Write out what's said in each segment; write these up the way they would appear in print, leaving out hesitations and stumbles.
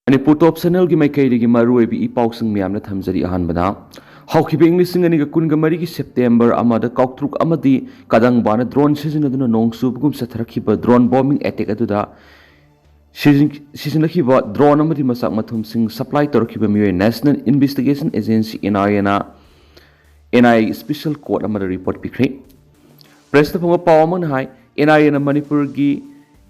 Manipur top channel gi mai kai gi maru bi ipausing miam na thamjari ahan bada hawkhibe English ani ga kun ga mari gi September amada kautruk amadi kadang bana drone season aduna Nong Chubagum satharakhiba drone bombing attack aduda sizinakhiba drone amadi masak mathum sing supply torkhiba miwe National Investigation Agency NIA special court amada report pikre press the phonga pawamang hai NIA na Manipur gi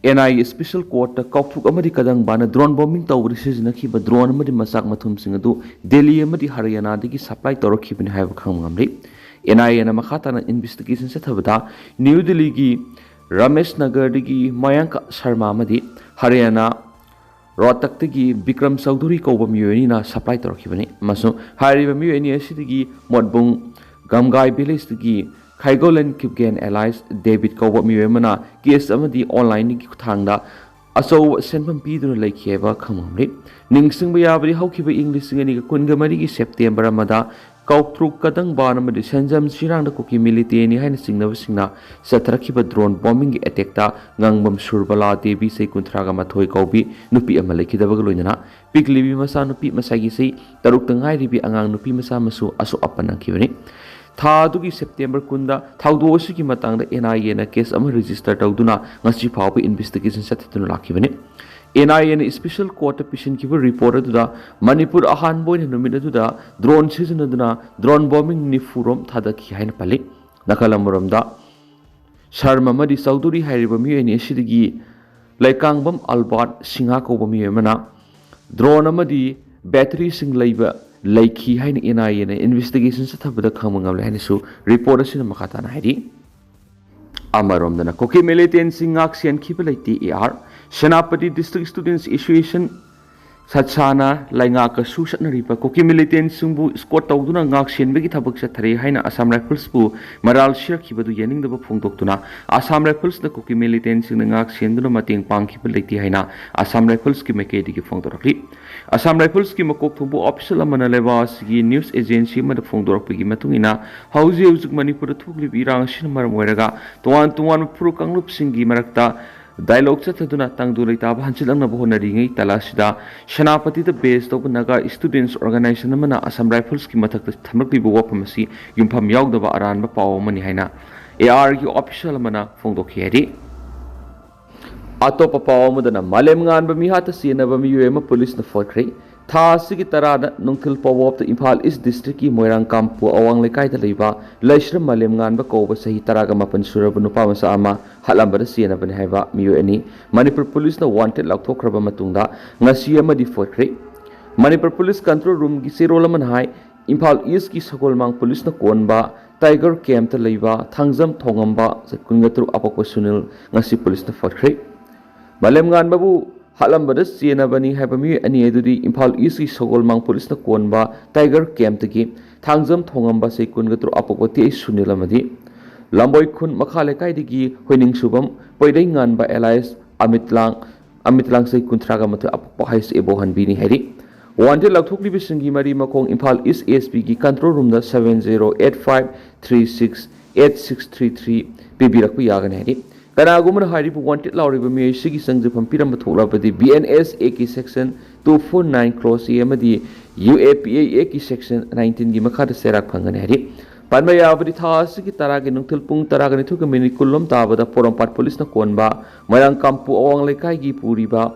NIA special court ta kautruk amadi kadang bana drone bombing tawri sizinakhiba drone amadi masak mathum sing adu Delhi amadi Haryana dagi supply torkhiba ni haiba khamngamri NIA na makhata na investigation se thabada New Delhi gi Ramesh Nagar dagi Mayank Sharma amadi Haryana Rohtak dagi Bikram Chaudhary kauba miyoni na supply torkhiba ni masu hariba miyoni asidagi Modbung Gamgai village dagi Khaigolan Kipgen allies David kauba miwemana case amadi online gi thangda aso senpam piduna laikheba khamamri ningsingba yabri hawkhiba English ngani ga kunga mari gi September amada kautruk kadang ban amadi sanjam sirang da Kuki militant ni haina singnaba singna satharakhiba drone bombing gi attack ta ngangbam surbala devi sei kunthraga mathoi kaubi nupi ama laikhidaba loinana piklibi masa nupi masagi sei taruk tangai ribi angang nupi masa masu aso apana khibani Thadu September kunda thaudo ki matangda NIA na case ama register tawduna ngasi phawba investigation sathatuna lakhibani NIA na special court petition ki report aduda Manipur ahan boy numit aduda drone season aduna drone bombing ni furom thadaki haina pali nakalamuramda Sharma madi Chaudhary hairiba mi ani asidagi laikangbam Albert Singha ko bami mana drone amadi battery sing leiba Laiki haina NIA na investigation sa thabada khamangam la haina su report asina makhata na hairi amarom dana Kuki militant singak sian khibalai AR Senapati district students association Satsana lainga ka susatna ripa Kuki militant singbu squad tawduna ngak sianbegi thabak sa thari haina Assam Rifles bu maral share khibadu yaning daba phongdoktuna Assam Rifles na Kuki militant sing ngak sianduna mating pangkhibalai haina Assam Rifles ki mekedi ki phongdorakli Assam Rifles ki makok thubu official amana leba sigi news agency ma phongdorakpegi matungina hauji haujuk Manipur thukli birang sin maram oiraga tuan puru kanglup singi marakta dialogue chathaduna tangdu leitaba hanchilang na bohonari ngai talasida Senapati the base to naga students organization amana Assam Rifles ki mathakta thamrakli bo Wapham si yumpham yaudaba aran ba paw mani haina AR ki official amana phongdokhi hari Atopa pawamudana malem ngan ba mi hata sina ba mi yema police na forkre tha sigi tarada nungthil pawop the Imphal East district ki Moirang Kampu awang lekai da leiba laishram malem ngan ba ko ba sahi taraga mapan suraba nupa masa ama halamba da sina ba ni haiba mi ani Manipur police na wanted lakthokraba matungda ngasi ama di forkre Manipur police control room gi serolaman hai Imphal East ki Sagolmang police na konba Tiger camp ta leiba thangjam thongamba kungatru apako sunil ngasi police na forkre Malem ngan babu halambada siena bani habami ani edudi Imphal East Sagolmang police na konba Tiger camp tagi thangjam thongamba se kungatru apokoti sunilamadi lamboi khun makhale kai digi hoining subam poidai ngan ba allies amitlang se kunthraga matu apok hais ebohan bini heri wanted lathokli bisingi mari makong Imphal East ASP gi control room da 7085368633 bibirakku yagan heri Kanagumana haribu wanted lauriba mi sigi sangjapam piram batholabadi BNS AK section 249 clause amadi UAPA AK section 19 gi makhada serak phangani hari panma yabadi tha sigi taragi nungthil pung taragani thuka minute kullom tabada porompat police na konba Moirang Kampu awang lekai gi puriba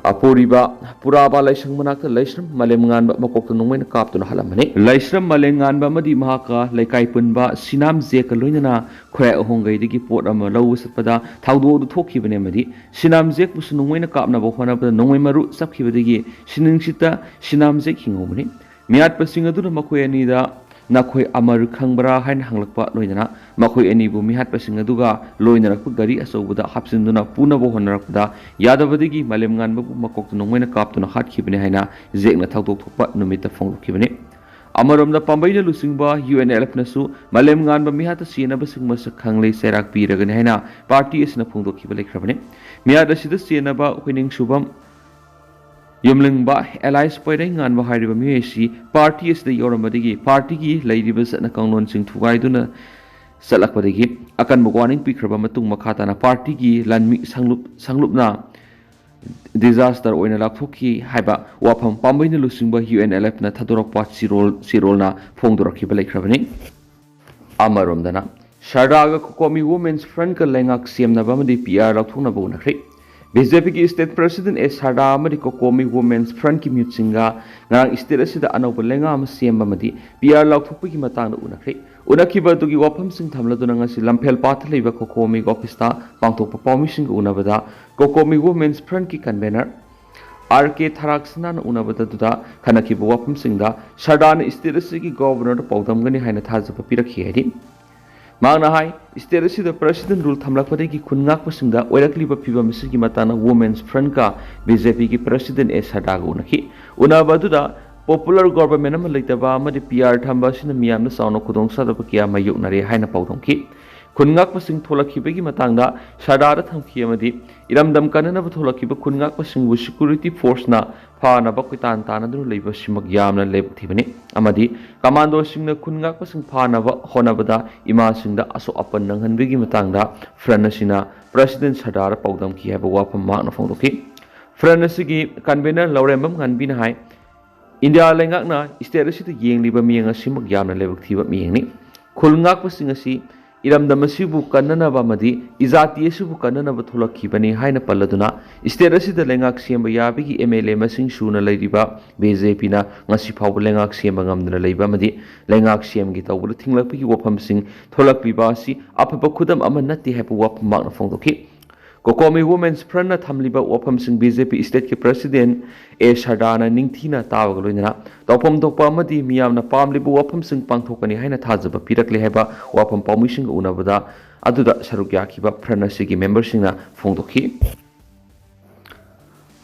puraba laisang manakta laisram malem nganba makokta nungmaina kaptuna halamani laisram malem nganba madi mahaka laikai punba sinam jeka loinana khoya ahongai digi pot ama lawu satpada thaudo du thokhibane madi sinam jek busu nungmaina kapna bo khona pada nungmai maru sapkhibadigi siningsita sinam jek hingomani miat pasinga du makoi ani da nakhoi amar khangbra hain hanglakpa loinana makhoi ani bu mihat pasinga duga loinarakpa gari asobuda hapsinduna puna bo honarakda yadabadigi malem nganba bu makok nongmaina kaptuna hatkhibane haina jekna thawdok thokpa numita phonglukibane amaramda pambaina lusingba UNLF nasu malem nganba mihata sienaba singma sakhanglei serak piragani haina party asna phongdokhiba lekhrabane miada sida sienaba hoining subam Yumlingba allies poidai nganba hariba miesi party is the yoramadigi party gi ladiba satna kangnon sing thugaiduna salakpadigi akan bogwaning pikraba matung makhata na party gi lanmi sanglupna disaster oina lakthoki haiba Wapham pambaina lusingba UNLF na thadorakpa sirolna phongdorakhiba laikhrabani amaromdana Shardaga Kokomi Women's Front ka lengak siamnaba amadi PR laukthoknaba unakhrei BJP ki State President Sharda amadi Kokomi Women's Front ki mutsinga ngarang state asida anauba lenga ama siamba amadi PR laukthokpagi matangda unakhrei unakhiba dugi Wapham sing thamladuna ngasi lamphel path leiba Kokomi office ta pangthokpa pawmising unabada Kokomi Women's Front ki convener RK Tharaksana na unabada duda khanakhiba Wapham singda Sharda na state asigi governor da pawdamgani haina thajaba pirakhi hedi Magna hai state asida president rule thamlakpadagi khungak pasingda oirakliba phibam asigi matana women's front ka BJP ki president Sharda ga unakhi unabaduda popular government ama leitaba amadi PR thamba sina miyamna sauna khudong sadaba kya mayuknare haina pawdongki khungak pasing tholakhibagi matangda Sharda ra thamki amadi iramdam kanana ba tholakhiba khungak pasing bu security force na phana ba kuitan tanadru leiba simak yamna lebthibani amadi commando singna khungak pasing phana ba honabada ima singda aso apan nanghanbigi matangda franasina president Sharda ra pawdam ki haba Wapham makna phongdoki franasigi convener laurembam nganbina hai India lengakna state asida yengliba miyanga simak yamna lebthiba miyangni khulngak pasing asi iramdam asibu kannanaba amadi izati asibu kannanaba tholakhibani haina palladuna state asida lengak siamba yabigi MLA masing suna leiriba BJP na ngasi phawba lengak siamba ngamdana leiba amadi lengak siamgi tawbulu thinglakpigi Wapham sing tholakpiba asi apaba khudam ama natti haiba Wapham makna phongdoki Kokomi Women's Front na thamliba Wapham sing BJP state ki president Sharda na ningthina tawaga loinana tawpham thokpa amadi miyamna pamliba Wapham sing pangthokani haina thajaba pirakle haiba Wapham pawmising unabada aduda saruk yakhiba front asigi member singna phongdokhi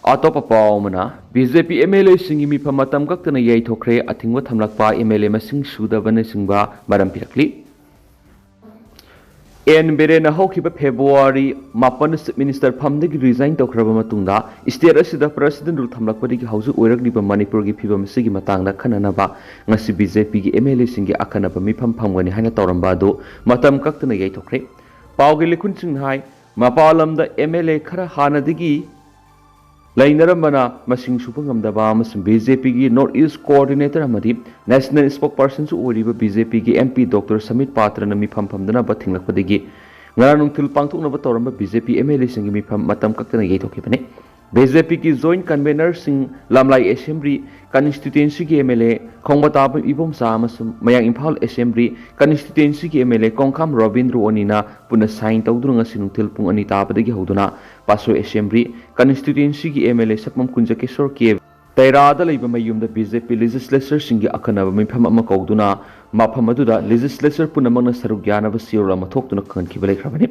atopa pawmana BJP MLA singi mifam matam kaktana yaithokre athingwa thamlakpa MLA masing sudabane singba maram pirakli En berena haukiba February mapan minister phamdagi resign tokraba matungda state asida president rule thamlakpadagi hauju oirakliba Manipur gi phibam asigi matangda khananaba ngasi BJP gi MLA singi akhanaba mifam phamgani haina tawramba do matam kaktana yaithokre pawgi likhun sing hai mapalamda MLA khara hanadigi lainarambana masing supangamdaba amasung BJP gi North East coordinator amadi national spokesperson su oriba BJP gi MP Dr Samit Patra na mifam phamdana ba thinglakpadagi ngarang thil pangthoknaba tawramba BJP MLA singi mifam matam kaktana yaithokibane BJP ki joint convener sing lamlai assembly constituency ki MLA khongbataba ibom sa amasung mayang Imphal assembly constituency ki MLA Kongkham Robindro onina puna sign tawduranga sinungthil pung ani tabadagi hoduna paso assembly constituency ki MLA sapam kunjakeshwar ke Tairada leiba mayumda BJP legislature singi akhanaba mifam ama kauduna mafam aduda legislature punamangna saruk yanaba sirora mathokduna khankiba lekhrabani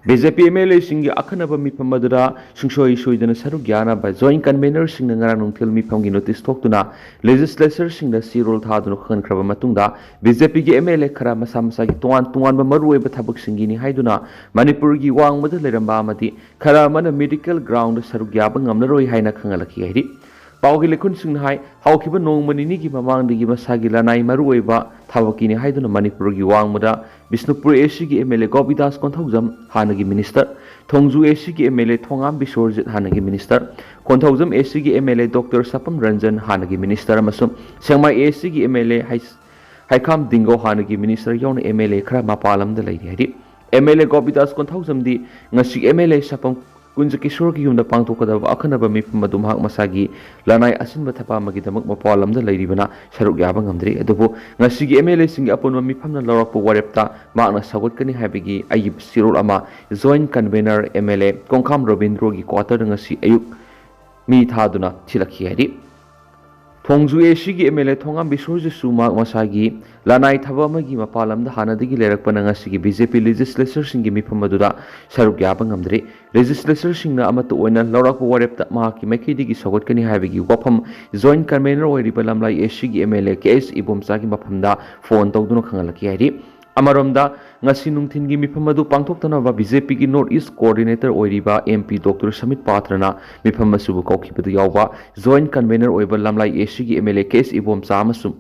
BJP MLA singi akhanaba mifam adura sungsoi soidana saruk yanaba joint convener singna ngara nungthil mifam gi notice thokduna legislature singda sirol thaduna khankraba matungda BJP gi MLA khara masa masa gi tuan ba maruoiba thabak singi ni haiduna Manipur gi wangmada leramba amadi khara mana medical ground saruk yaba ngamlaroi haina khangalaki haidi Pawgi lekhun sing hai haukiba nongmani gi mamangdagi masagi lanai maruoiba thabakini haiduna Manipur gi wangmada Bisnupur AC gi MLA Gobidas Konthaujam hanagi minister Thongju AC gi MLA Thongam Bisorjit hanagi minister Konthaujam AC gi MLA Dr Sapam Ranjan hanagi minister amasum Sengmai AC gi MLA Haikam Dingo hanagi minister yawna MLA khara mapalamda leiri hadi MLA Gobidas Konthaujam di ngasi MLA Sapam Kunjakeshwar ki yumda pangthokadaba akhanaba mifam adu mahak masagi lanai asinba thapamagi damak mapalamda leiribana saruk yaba ngamdri adubu ngasigi MLA singi apunma mifamna lawrakpa warepta makna sagotkani haibigi ayib sirol ama joint convener MLA Kongkham Robindro gi quarter ngasi ayuk mi thaduna thilakhi hadi Thongju AC gi MLA Thongam Bisorje Sumak masagi lanai thaba amagi mapalamda hanadagi lerakpana ngasigi BJP legislature singi mifam aduda saruk yaba ngamdri legislature singna amata oina lawrakpa warepta mahaki maikhaidigi sagotkani haibigi Wapham joint convener oiriba lamlai AC gi MLA KS Ibomsa gi mafamda phone tawduna khangalaki haidi Amaromda ngasi nungthingi mifam adu pangthoktanaba BJP gi North East coordinator oiriba MP Dr Samit Patrana mifam asubu kaukibadu yawba joint convener oiba lamlai AC gi MLA KS Ibomsa amasum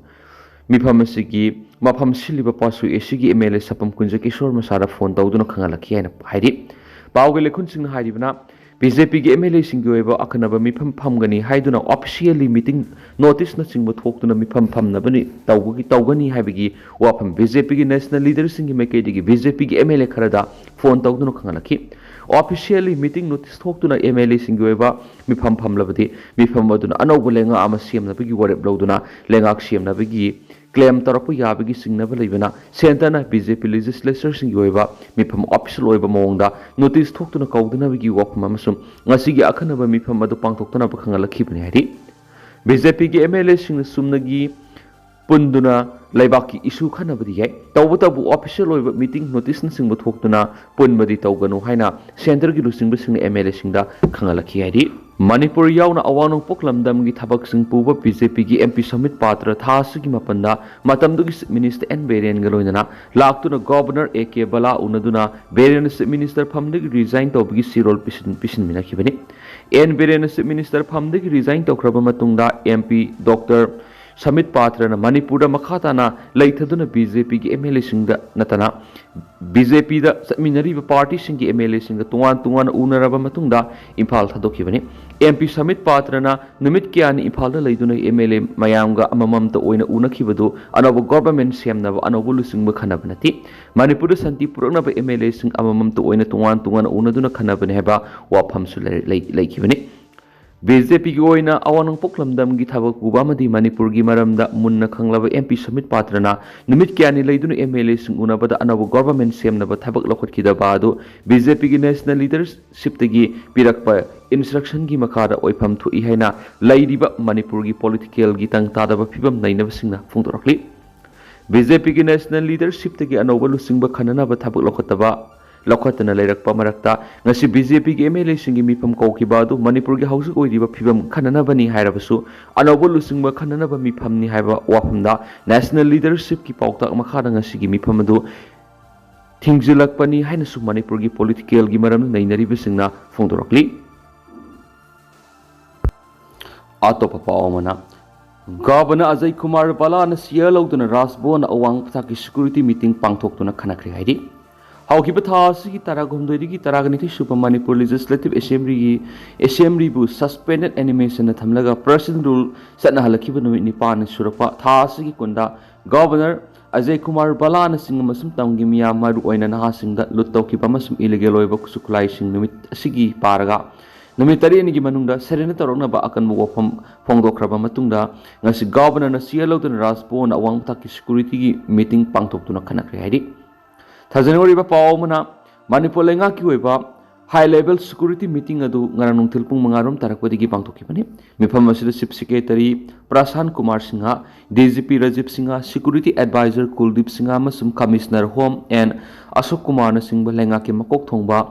mifam asigi mafam siliba pasu AC gi MLA Sapam Kunjakeshwar masara phone tawduna khangalaki haina haidi pawge lekhun singna hairibana BJP की MLA सिंगी ओइबा अखनबा मिफम फमगनी हाइदुना officially meeting notice न सिंग थोक्तुना मिफम फमनबनी तौगनी हाइबगी वाफम BJP की नेशनल लीडर सिंगी मेकेदी BJP की MLA खरदा फोन तौदुना खंगलखी ऑफिशियली मीटिंग नोटिस थोक्तुना MLA सिंगी ओइबा मिफम फमलबदी मिफम अदुना अनौब लेंगा आमा सेमनबगी वरेब लौदुना लेंगाक सेमनबगी क्लेम तरप याबगी सिंगनब लेबना सेंटरना BJP लेजिस्लेचर सिंगी ओइबा मिफम ऑफिशियल ओइबा मोंगदा नोटिस थोक्तुना कौदनबगी वाफम अमसुम ngasiगी अखनब मिफम अदु पांगथोक्तना खंगलखिबने हाइदि BJP की MLA सिंग सुमनगी पुंदुना लेबाकी इशू खनबदी याय तौबतबु ऑफिशियल ओइबा मीटिंग नोटिस न सिंग थोक्तुना पुनबदी तौगनु हाइना सेंटर की लुसिंग सिंग MLA सिंगदा खंगलखि हाइदि मणिपुर यावना अवानो पोकलमदम की थबक सिंग पुबा BJP की MP समित पात्र थासगी मपंदा मतमदुगी मिनिस्टर एन बेरेन गलोइना लाक्तुना गवर्नर AK बला उनदुना बेरेन मिनिस्टर फमदगी रिजाइन तौबगी सिरोल पिसिन मिनाखिबनी एन बेरेन मिनिस्टर फमदगी रिजाइन तौख्रबा मतुंगदा MP doctor Samit Patra Manipur मखाताना लेथदुना BJP की MLA सिंगदा नतना BJP दा समिनरीब पार्टी सिंगी MLA सिंग तुआन उनरबा मतुंगदा इम्फाल थादोखिबनी MP समित पात्रना निमित क्यानि इम्फाल लेदुना MLA मयांगा अमममत ओइना उनखिबदु अनब गवर्नमेंट सेमनब अनब लुसिंग खनब नति मणिपुर संति पुरनब MLA सिंग अमममत ओइना तुआन उनदुना खनबने हेबा वाफमसु लेखिबनी BJP की ओइना अवानंग पोकलमदम की थबक पुबामदी मणिपुर की मरमदा मुन्ना खंगलब MP समित पात्रना निमित क्यानि लेदुना MLA सिंग उनबदा अनब गवर्नमेंट सेमनब थबक लखटखिदबादु BJP की नेशनल लीडरशिप तगी पिरकपा इंस्ट्रक्शन की मखादा ओइफम थुई हैना लैरिबा मणिपुर की पॉलिटिकल की तंग तादबा फिबम नैनब सिंगना फोंदोरखली BJP की नेशनल लीडरशिप तगी अनौब लुसिंग खननब थबक लखटबा लखतना लेरकपा मरक्ता ngasi BJP की MLA सिंगी मिफम कौखिबादु मणिपुर की हाउस ओइरिबा फिबम खननबनी हाइरबसु अनौब लुसिंग खननब मिफमनी हाइबा वाफमदा नेशनल लीडरशिप की पाउताक मखादा ngasi की मिफम अदु थिंगजिलकपनी हाइनसु मणिपुर की पॉलिटिकल की मरम नैनरिबा सिंगना फोंदोरकली आतोप पावमना गवर्नर अजय कुमार बालाना सियर लौदुना राजभवन अवांग पथाकी सिक्योरिटी मीटिंग पांगथोक्तुना खनखरि हाइदि हौकिबा थासी तरागोमदोइदगी तरागनिथि सुपर Manipur legislative assembly suspended animation थमलगा पर्सनल रूल सतना हलखिबा नुमित निपान सुरपा थासी कुंदा गवर्नर अजय कुमार बालाना सिंग मसुम तमगी मिया मारु ओइना नहासिंगदा लुट तौकिबा मसुम इलीगल ओइबा कुसुकुलाई सिंग नुमित असिगी पारगा नुमित तरेनी की मनुंगदा सरेना तौरनबा अकनबा वफम फोंदोखरबा मतुंगदा ngasi गवर्नर ना सियर लौदुना राजभवन अवांग पथाकी सिक्योरिटी की मीटिंग पांगथोक्तुना खनखरि हाइदि थाजनोरिबा पावमना मणिपुर लेंगा की ओइबा हाई लेवल सिक्योरिटी मीटिंग अदु ngara nungthil pung mangarom tarakwadigi pangthokibani mifam asida chief secretary Prashan Kumar Singha DGP Rajiv Singha security advisor Kuldeep Singha amasum commissioner home and Ashok Kumar na singba lenga ke makok thongba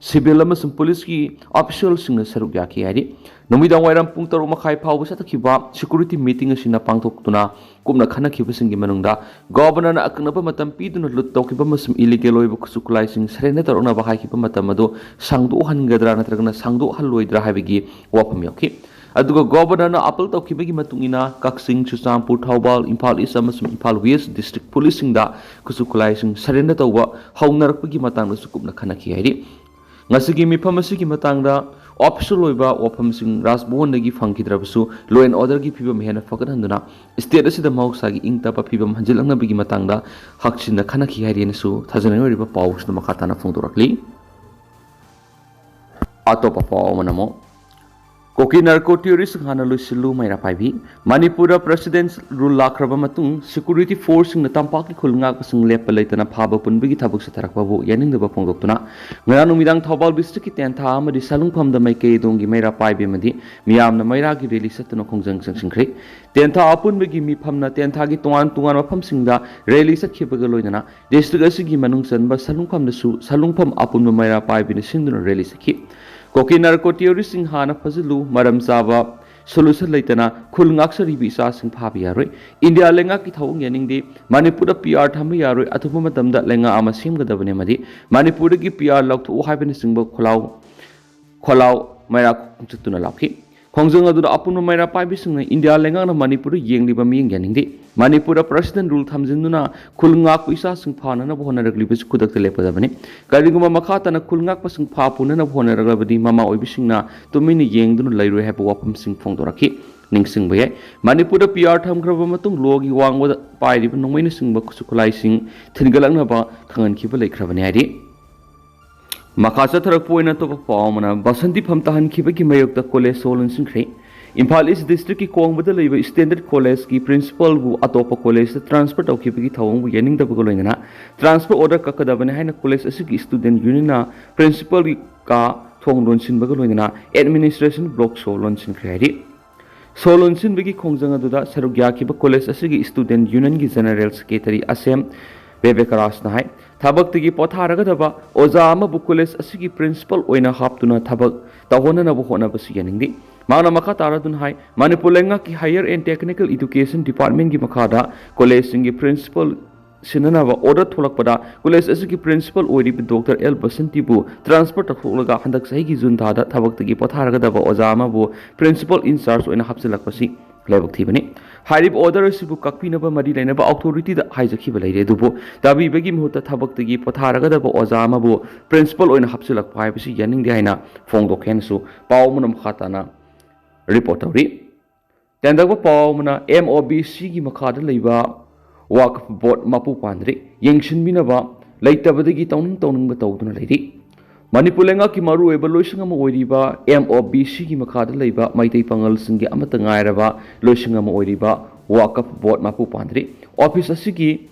civil amasum police ki official singna saruk yaki hari nomidang wairam pung taru makhai phawba satakhiba security meeting asina pangthoktuna kumna khanakhiba singi manungda governor na aknaba matam piduna lut tawkiba masum illegal oiba kusukulai sing sarena taruna bahai khiba matam adu sangdu hangadra natragna sangdu halloidra habigi wapam yoki aduga governor na appeal tawkibagi matungina Kaksing Chusampur Thaubal Imphal East amasum Imphal West district policing da kusukulai sing sarena tawba haunarakpagi matangda sukupna khanakhi hairi ngasigi mifam asigi matangda official ओइबा वाफम सिंग राजभवन दगी फंखिद्रबसु law and order की फिबम हेना फकदहंदुना state असिदा मौसागी इंगतापा फिबम हंजिलंगनबगी मतंगदा हक्सिन खनखि हाइरेनसु थाजनोरिबा पाउसना मखाताना फोंदोरकली आतोपा पावमनमो कोकी नार्को टूरिस्ट हाना लुसिलु मैरा पाइबी मणिपुर प्रेसिडेंट रूल लाख्रबा मतुंग सिक्योरिटी फोर्स सिंग तंपाकी खुलंगा पसंग लेप लेतना फाबा पुनबगी थाबक सथरकबाबु यानिंगदबा फोंदोक्तुना ngana numidang thobal district ki ten tha amadi salungpham da mai ke dongi meira paibe madi miyamna meira gi release satno khongjang sangsinkhri ten tha apunbegi mi phamna ten tha gi tuan mafam singda release sakhibaga loinana district asigi manung sanba salungpham da su salungpham apunba meira paibe ni sinduna release sakhi कोकी narco tourist Singh हाना फजलु मरम चाबा solution लेतना खुल ngaksari bi sa sing phabi yaroi india lenga ki thawung yaning di manipur PR tham yaroi athupa matam da lenga ama simgadabane madi manipur gi PR lakthu haibani singba kholau maira chutuna lakhi Khongjang adu apun maira paibi singna India lengang na Manipur yengliba miyeng yaningdi Manipur president rule thamjinduna khulngak ku isa sing phana na bhona ragli bis kudak tele padabani kariguma makhata na khulngak pasing pha puna na bhona raglabadi mama oibi singna tumini yengdun lairoi hapu Wapham sing phongdoraki ningsing baye Manipur PR thamgraba matung logi wangwa pairiba nongmaina singba kusukulai sing thingalangna ba khangan khiba leikrabani hari Makasa tharak poina to paumana basanti phamtahan khibagi mayokta college solon singkhre Imphal East District ki Kongbada leiba Standard College ki principal bu atopa college transfer tawkhibagi thawong bu yaning da bu loingana transfer order kakadabane haina college asigi student union na principal ka thong lonsin ba loingana administration block solon singkhre hari solon sin bagi khongjang aduda sarugya ki ba college asigi student union ki general secretary asem Bebekaras na hai thabak tigi potharaga daba oza ama bu college asigi principal oina haptuna thabak tawona na bu hona basi yaningdi mana makha taradun hai Manipur lenga ki higher and technical education department ki makhada college singi principal sinana ba order tholakpada college asigi principal oiri bi Dr. L Basanti bu transfer takholaga handak sahi ki jun thada thabak tigi potharaga daba oza ama bu principal in charge oina hapsilak pasi Lebok Tibani. Harib order Sibu Kakpinaba Madina authority the Hijakiba Lady Dubo, Dabi Begim Huta Tabak the Potaraga Ozamabu, principal in Hapsilak Pipacy Yaning Diana, Fondo Kensu, Paumanum Hatana, reportory. Then there were Paumana, MOBC Makada Leva, Walk Bot Mapu Pandri, Yangshin Binaba, Late Tabadigi Toning Batoduna Lady. Manipur lenga ki maru evaluation ama oiriba MOBC ki makhada leiba maitai pangal singi amata ngairaba loising ama oiriba Wakaf board mapu pandri office asigi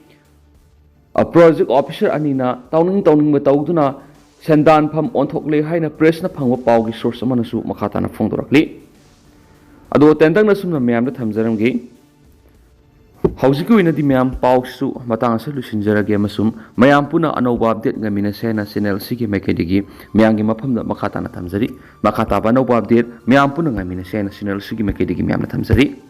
a project officer anina tauning batawduna sendan pham onthokle haina press na phangwa paw gi source amana su makhata na phongdorakli ado tendang na sumna myam da thamjaramgi Hausiku ina di mayam pausu matang sa lusinjarage masum mayam puna anauba update ngamina sena channel sigi mekedigi mayang gi mafam da makata na thamjari makata ba anauba update mayam puna ngamina sena channel sigi mekedigi mayam na thamjari